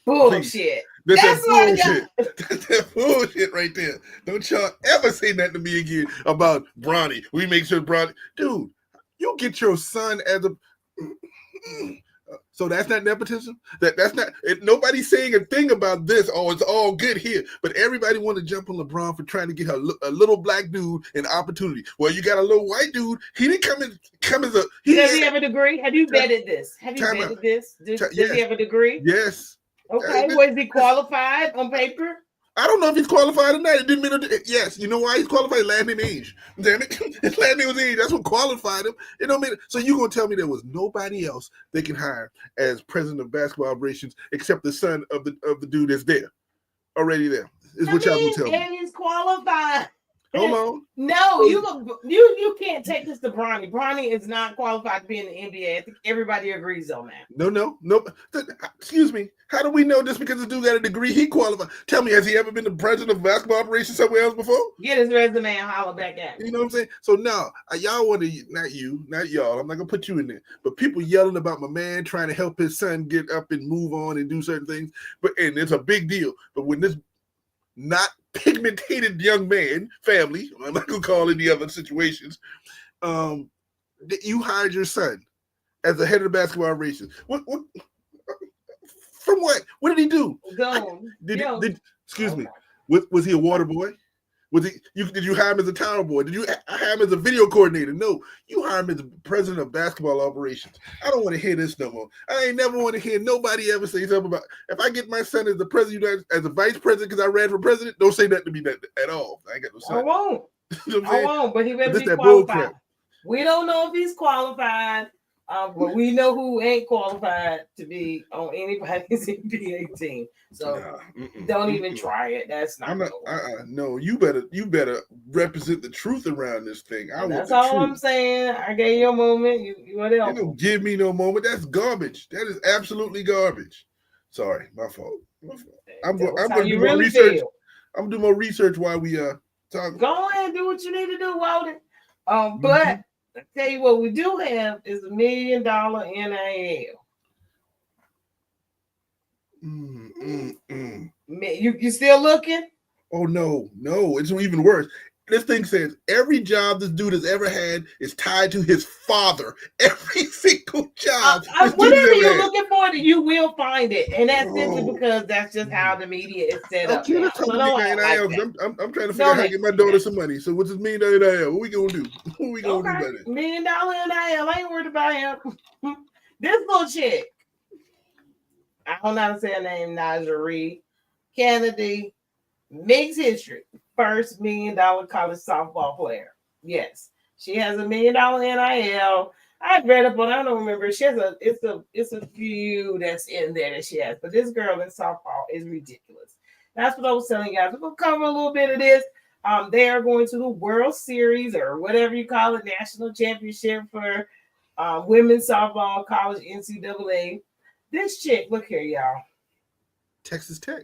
Bullshit. That's bullshit. That's bullshit right there. Don't y'all ever say that to me again about Bronny. We make sure Bronny. Dude, you get your son as a... So that's not nepotism. That's not. Nobody's saying a thing about this. Oh, it's all good here. But everybody want to jump on LeBron for trying to get a little black dude an opportunity. Well, you got a little white dude. He didn't come as a. Does he have a degree? Have you vetted this? Does he have a degree? Yes. Okay. Was he qualified on paper? I don't know if he's qualified or not. It didn't mean yes. You know why he's qualified? Last name Ainge. Damn it. His last name was Ainge. That's what qualified him. It don't mean so you're gonna tell me there was nobody else they can hire as president of basketball operations except the son of the dude that's there. Already there. Is what y'all gonna tell me. And he's qualified. Hold on. No, you can't take this to Bronny. Bronny is not qualified to be in the NBA. I think everybody agrees on that. No. Excuse me. How do we know just because the dude got a degree he qualified? Tell me, has he ever been the president of basketball operations somewhere else before? Get his resume and holler back at me. You know what I'm saying? So now, y'all want to, not y'all, I'm not going to put you in there, but people yelling about my man trying to help his son get up and move on and do certain things, and it's a big deal. But when this not pigmented young man, family, I'm not going to call any other situations, you hired your son as the head of the basketball operations. What from what? What did he do? Excuse me. Was he a water boy? Did you hire him as a tower boy? Did you hire him as a video coordinator? No, you hire him as the president of basketball operations. I don't want to hear this no more. I ain't never want to hear nobody ever say something about if I get my son as the president, as a vice president because I ran for president. Don't say that to me at all. I ain't got no son. I won't. You know I won't. But he better be that qualified. We don't know if he's qualified. But we know who ain't qualified to be on anybody's NBA team. So don't even try it. That's not. No, you better represent the truth around this thing. That's all I'm saying. I gave you a moment. You whatever. You don't give me no moment. That's garbage. That is absolutely garbage. Sorry, my fault. I'm going to do more research. I'm gonna do more research while we talk. Go ahead and do what you need to do, Walden. But. I tell you what we do have is $1 million NIL. You still looking? Oh no, it's even worse. This thing says every job this dude has ever had is tied to his father. Every single job this dude has Whatever ever you're had. looking for, you will find it, and that's simply Oh, because that's just how the media is set up okay, now. let's talk So about don't getting act my like NIL that. because I'm trying to figure out Don't how to act get my like daughter that. some money. So what's this $1 million NIL? What we gonna do? What we gonna do Okay, about it? $1 million NIL. I ain't worried about him. This little chick, I don't know how to say her name, Najee Kennedy, makes history. First $1 million college softball player. Yes, she has $1 million NIL. I read up on. I don't remember. She has it's a few that's in there that she has, but this girl in softball is ridiculous. That's what I was telling you guys. We're gonna cover a little bit of this. They are going to the World Series or whatever you call it, national championship for women's softball, college NCAA. This chick, look here, y'all. Texas Tech.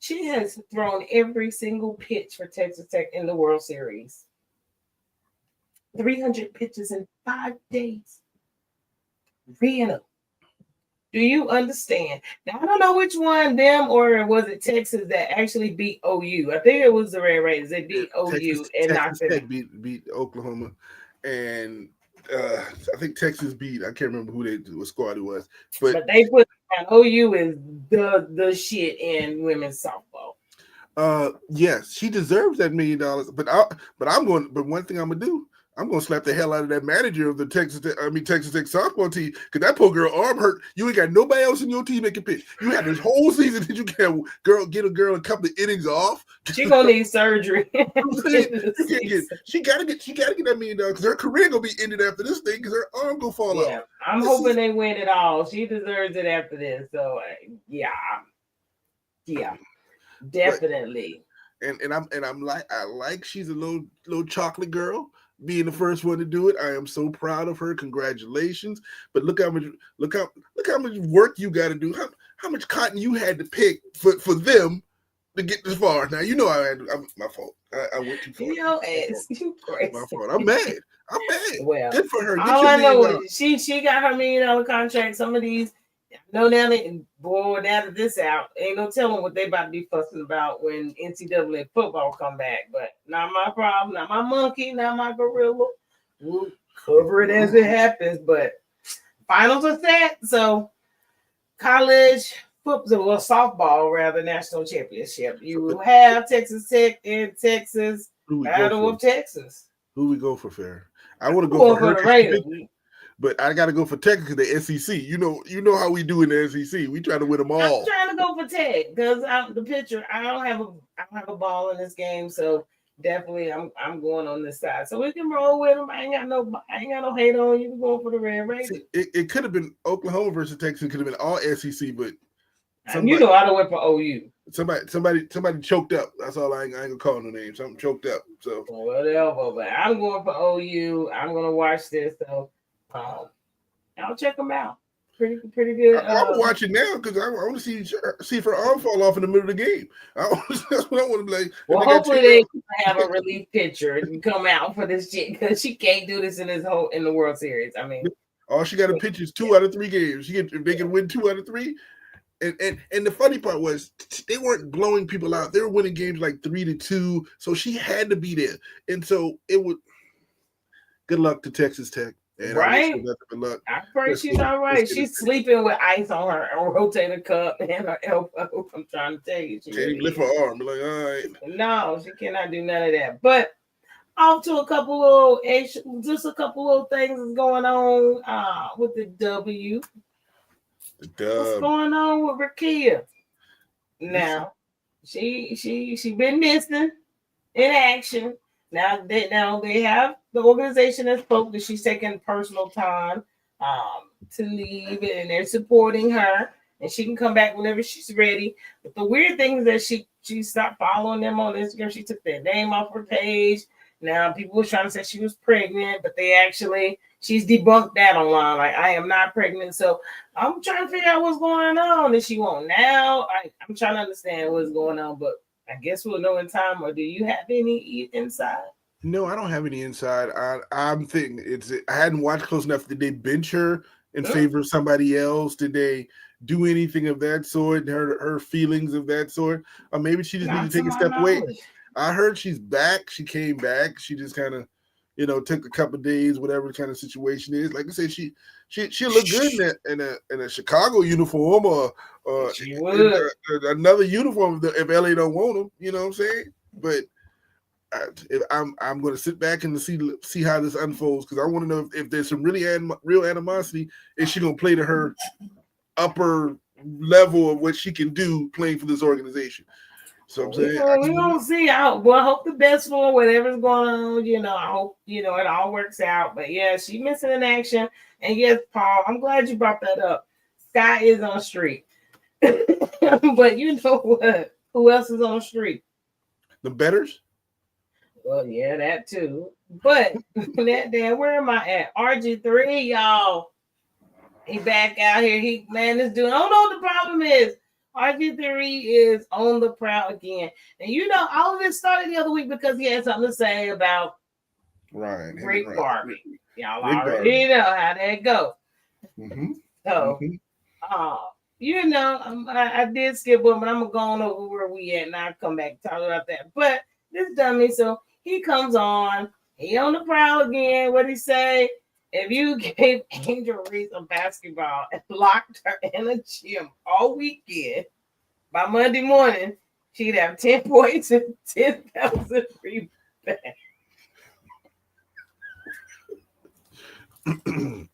She has thrown every single pitch for Texas Tech in the World Series. 300 pitches in 5 days. Rihanna, do you understand? Now, I don't know which one, them or was it Texas that actually beat OU? I think it was the Red Raiders. They beat OU and Texas knocked them. Tech beat Oklahoma, and I think Texas beat. I can't remember what squad it was, But they put down OU is the shit in women's softball. yes, she deserves that $1 million. But one thing I'm gonna do, I'm gonna slap the hell out of that manager of the Texas Tech softball team because that poor girl arm hurt. You ain't got nobody else in your team that can pitch. You had this whole season that you can get a girl a couple of innings off. She gonna need surgery. She gotta get that $1 million because her career gonna be ended after this thing because her arm gonna fall out. Yeah, I'm hoping they win it all. She deserves it after this. So yeah, definitely. I'm like I like she's a little chocolate girl being the first one to do it. I am so proud of her. Congratulations. But look how much work you got to do. How much cotton you had to pick for them to get this far. Now you know my fault. I went too far. You crazy. My fault. I'm mad. Well, good for her. Get all your I know $1 million. is she got her $1 million contract. Some of these, now that this out, ain't no telling what they about to be fussing about when NCAA football come back. But not my problem, not my monkey, not my gorilla. We'll cover it as it happens. But finals are set, so college football, well, softball rather, national championship. You will have Texas Tech and Texas, Battle of Texas. Who we go for, Fair? I want to go for her, the Raiders. but I got to go for Tech because the SEC. You know how we do in the SEC. We try to win them all. I'm trying to go for Tech because the pitcher. I don't have a ball in this game, so definitely I'm going on this side. So we can roll with them. I ain't got no hate on you. We're going for the Red Raiders. It could have been Oklahoma versus Texas. It could have been all SEC, but I don't went for OU. Somebody choked up. That's all. I ain't gonna call no name. Something choked up. So whatever. But I'm going for OU. I'm gonna watch this. So I'll check them out. Pretty good. I'm watching now because I want to see if her arm fall off in the middle of the game. That's what I want to be like. Well, hopefully they have a relief pitcher and come out for this shit because she can't do this in the World Series. I mean, all she got to pitch is 2 out of 3 games. If they can win 2 out of 3. And the funny part was they weren't blowing people out. They were winning games like 3-2. So she had to be there. And so it would. Good luck to Texas Tech. And right. I pray she's all right. She's sleeping with ice on her rotator cuff and her elbow. I'm trying to tell you. She can't even lift her arm. Like, all right. No, she cannot do none of that. But off to a couple little things is going on with the W. What's going on with Rakia? Now, she been missing in action. Now they have the organization that spoke that she's taking personal time to leave, and they're supporting her, and she can come back whenever she's ready. But the weird thing is that she stopped following them on Instagram. She took their name off her page. Now people were trying to say she was pregnant, but she's debunked that online. Like, I am not pregnant. So I'm trying to figure out what's going on. Is she won't now? I'm trying to understand what's going on, but I guess we'll know in time. Or do you have any inside? No, I don't have any inside. I'm thinking I hadn't watched close enough. Did they bench her in favor of somebody else? Did they do anything of that sort? Her feelings of that sort? Or maybe she just needed to take a step away. I heard she's back. She came back. She just kind of, took a couple of days, whatever kind of situation is. Like I said, she'll look good in a Chicago uniform or She in would. another uniform if LA don't want them. You know what I'm saying? But I'm going to sit back and see how this unfolds because I want to know if there's some really real animosity. Is she going to play to her upper level of what she can do playing for this organization? So I'm saying We gonna see. I hope the best for whatever's going on. I hope it all works out. But yeah, she missing in action. And yes, Paul, I'm glad you brought that up. Sky is on the street, but you know what? Who else is on the street? the betters. Well, yeah, that too. But that damn, where am I at? RG3, y'all. He back out here. This dude. I don't know what the problem is. RG3 is on the prowl again. And all of this started the other week because he had something to say about Ryan. Rick Barbie. Y'all Rick already Barbie. know how that goes. Mm-hmm. So, I did skip one, but I'm going to go on over where we at and I'll come back and talk about that. But this dummy, so he comes on. He on the prowl again. What he say? If you gave Angel Reese a basketball and locked her in a gym all weekend, by Monday morning, she'd have 10 points and 10,000 rebounds.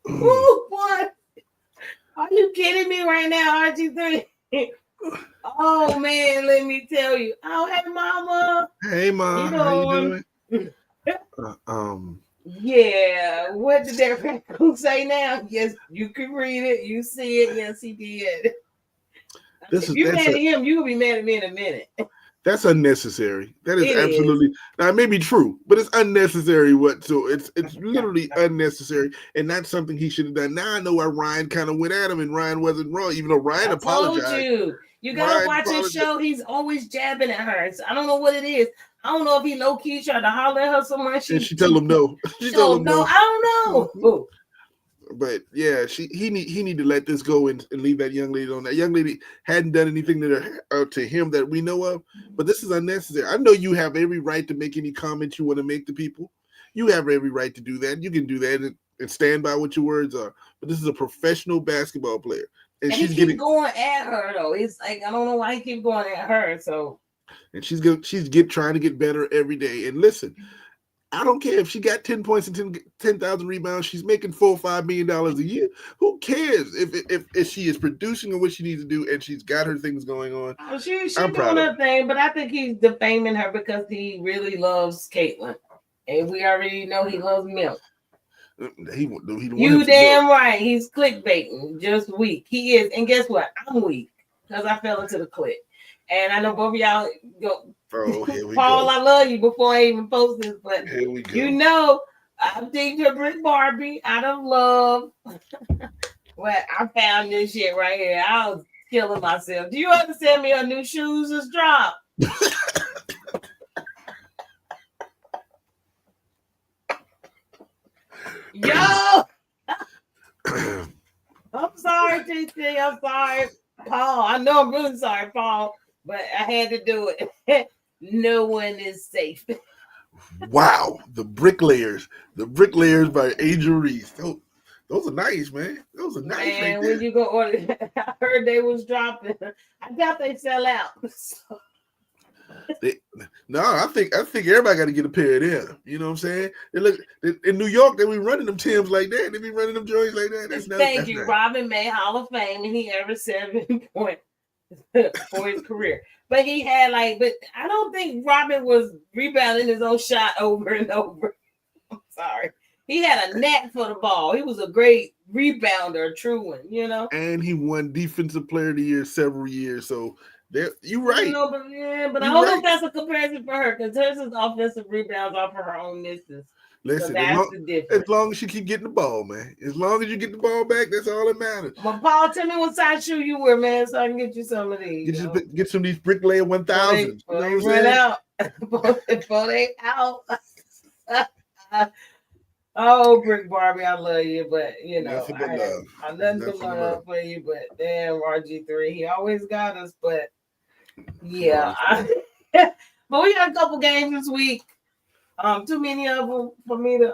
Ooh, boy. Are you kidding me right now, RG3? Oh, man, let me tell you. Oh, hey, mama. Hey, Mom. How you doing? Yeah, what did that raccoon say now? Yes, you can read it. You see it. Yes, he did. If you're mad at him, you'll be mad at me in a minute. That's unnecessary. That is absolutely now. It may be true, but it's unnecessary. It's literally unnecessary, and that's something he should have done. Now I know why Ryan kind of went at him, and Ryan wasn't wrong, even though Ryan apologized. I told you gotta watch his show. He's always jabbing at her. So I don't know what it is. I don't know if he low key tried to holler at her so much. She told him no. She told him no. I don't know. But yeah, he need to let this go and leave that young lady alone. That young lady hadn't done anything to him that we know of. But this is unnecessary. I know you have every right to make any comments you want to make to people. You have every right to do that. You can do that and stand by what your words are. But this is a professional basketball player, and she's going at her though. It's like I don't know why he keeps going at her. So and she's trying to get better every day. And listen. I don't care if she got 10 points and 10,000 rebounds. She's making $4 or $5 million a year. Who cares if she is producing what she needs to do and she's got her things going on? She's doing her thing, but I think he's defaming her because he really loves Caitlyn, and we already know he loves milk. You damn right. He's clickbaiting, just weak. He is, and guess what? I'm weak because I fell into the click. And I know both of y'all go. Oh, here we Paul, go. I love you before I even post this, but here we go. I think her Brick Barbie out of love. Well, I found this shit right here. I was killing myself. Do you understand me? Her new shoes just dropped. Yo! I'm sorry, TT. I'm sorry, Paul. I know I'm really sorry, Paul, but I had to do it. No one is safe. Wow, the bricklayers by Angel Reese. Those are nice, man. Those are nice. Man, when you go order, I heard they was dropping. I doubt they sell out. So. I think everybody got to get a pair of them. You know what I'm saying? They look in New York. They be running them Timbs like that. They be running them joints like that. Thank you, Robin made Hall of Fame, and he averaged 7 points for his career. But he had but I don't think Robin was rebounding his own shot over and over. I'm sorry. He had a knack for the ball. He was a great rebounder, a true one, And he won Defensive Player of the Year several years. So you're right. But I don't know if that's a comparison for her because hers is offensive rebounds off of her own misses. Listen, so that's the difference. As long as she keep getting the ball, man. As long as you get the ball back, that's all that matters. Well, Paul, tell me what size shoe you wear, man, so I can get you some of these. Get some of these Bricklayer 1000s. Before they run out. Before they out. Oh, Brick Barbie, I love you, but nothing but love. I'm nothing but love for you, but damn, RG3, he always got us, but yeah. But we got a couple games this week. Too many of them for me to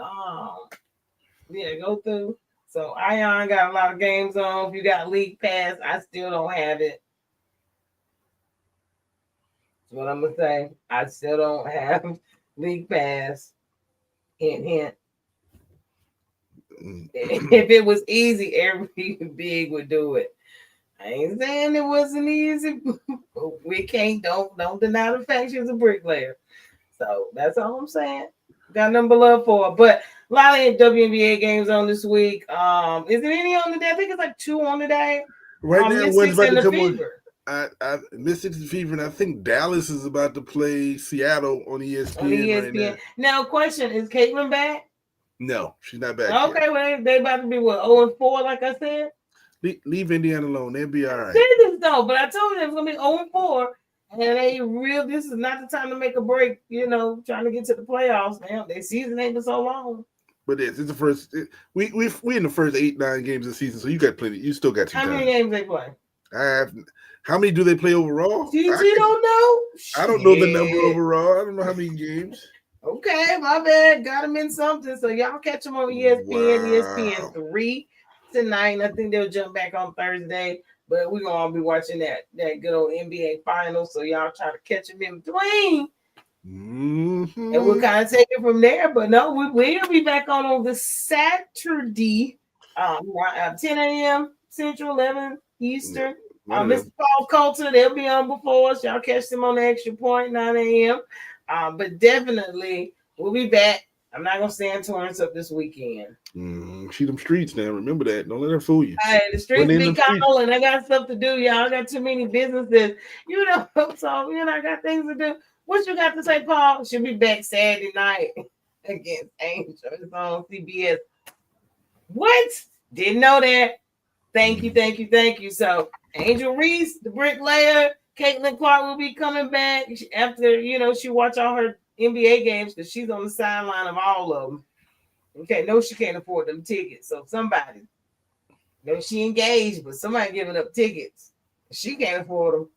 go through. So Ion got a lot of games on. If you got League Pass, I still don't have it. That's what I'm gonna say. I still don't have League Pass. Hint, hint. If it was easy, every big would do it. I ain't saying it wasn't easy. We can't don't deny the fact she's a bricklayer. So that's all I'm saying. Got number love for her. But a lot of WNBA games on this week. Is there any on today? I think it's like 2 on today. Right now, one's about to come Fever. on. I Mystics and Fever, and I think Dallas is about to play Seattle on ESPN. On ESPN. Right now, question: is Caitlin back? No, she's not back. Okay, yet. Well, they about to be what 0-4, like I said. Leave Indiana alone; they'll be all right. No, but I told you it's gonna be 0-4. And they real. This is not the time to make a break. Trying to get to the playoffs. Now their season ain't been so long. But it's the first. We in the first 8-9 games of the season, so you got plenty. You still got some time. How many games they play? How many do they play overall? You don't know. I don't know the number overall. I don't know how many games. Okay, my bad. Got them in something. So y'all catch them on ESPN. Wow. ESPN 3 tonight. I think they'll jump back on Thursday. But we're going to be watching that good old NBA Finals. So y'all try to catch them in between. Mm-hmm. And we'll kind of take it from there. But no, we'll be back on the Saturday, 10 a.m. Central, 11 Eastern. Mr. Paul Coulter, they'll be on before us. Y'all catch them on the Extra Point, 9 a.m. But definitely, we'll be back. I'm not gonna stand Torrance up this weekend. See them streets now. Remember that. Don't let her fool you. Hey, the streets be calling. I got stuff to do, y'all. I got too many businesses, So I got things to do. What you got to say, Paul? She'll be back Saturday night against Angel. It's on CBS. What? Didn't know that. Thank you. So Angel Reese, the bricklayer, Caitlin Clark will be coming back after she watch all her NBA games because she's on the sideline of all of them. Okay, no, she can't afford them tickets. So somebody, she engaged, but somebody giving up tickets. She can't afford them.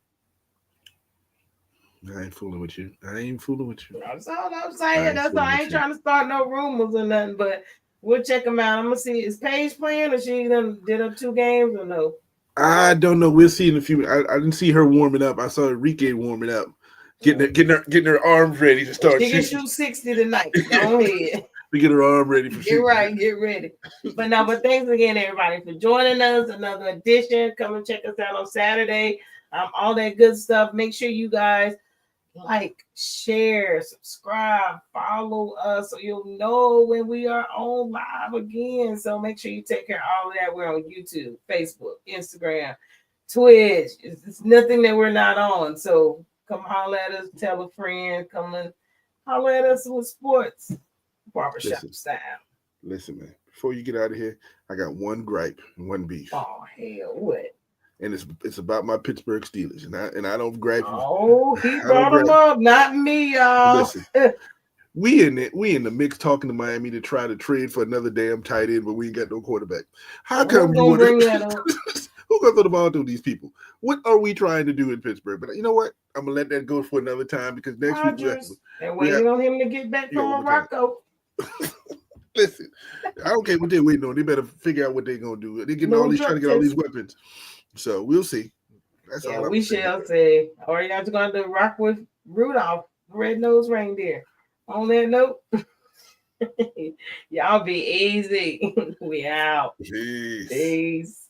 I ain't fooling with you. That's all I'm saying. That's why I ain't trying to start no rumors or nothing, but we'll check them out. I'm gonna see, is Paige playing or she did up 2 games or no? I don't know. We'll see in a few minutes. I didn't see her warming up. I saw Enrique warming up. Getting her arms ready to start. She can shoot 60 tonight. Go ahead. We get her arm ready for shooting. Get ready. But thanks again, everybody, for joining us. Another edition. Come and check us out on Saturday. All that good stuff. Make sure you guys like, share, subscribe, follow us so you'll know when we are on live again. So make sure you take care of all of that. We're on YouTube, Facebook, Instagram, Twitch. It's nothing that we're not on. So come holler at us, tell a friend, come and holler at us with sports, barbershop style. Listen, man, before you get out of here, I got one gripe and one beef. Oh, hell, what? And it's about my Pittsburgh Steelers, and I don't gripe. Oh, he brought them up, not me, y'all. Listen, we in the mix talking to Miami to try to trade for another damn tight end, but we ain't got no quarterback. How come you want to bring that up? Who gonna throw the ball to these people? What are we trying to do in Pittsburgh? But you know what? I'm gonna let that go for another time because next week and waiting on him to get back from Morocco. Listen, I don't care what they're waiting on. They better figure out what they're gonna do. They're getting trying to get all these weapons. So we'll see. That's all we shall see. Or you guys going to rock with Rudolph, the red-nosed reindeer. On that note, y'all be easy. We out. Peace. Peace.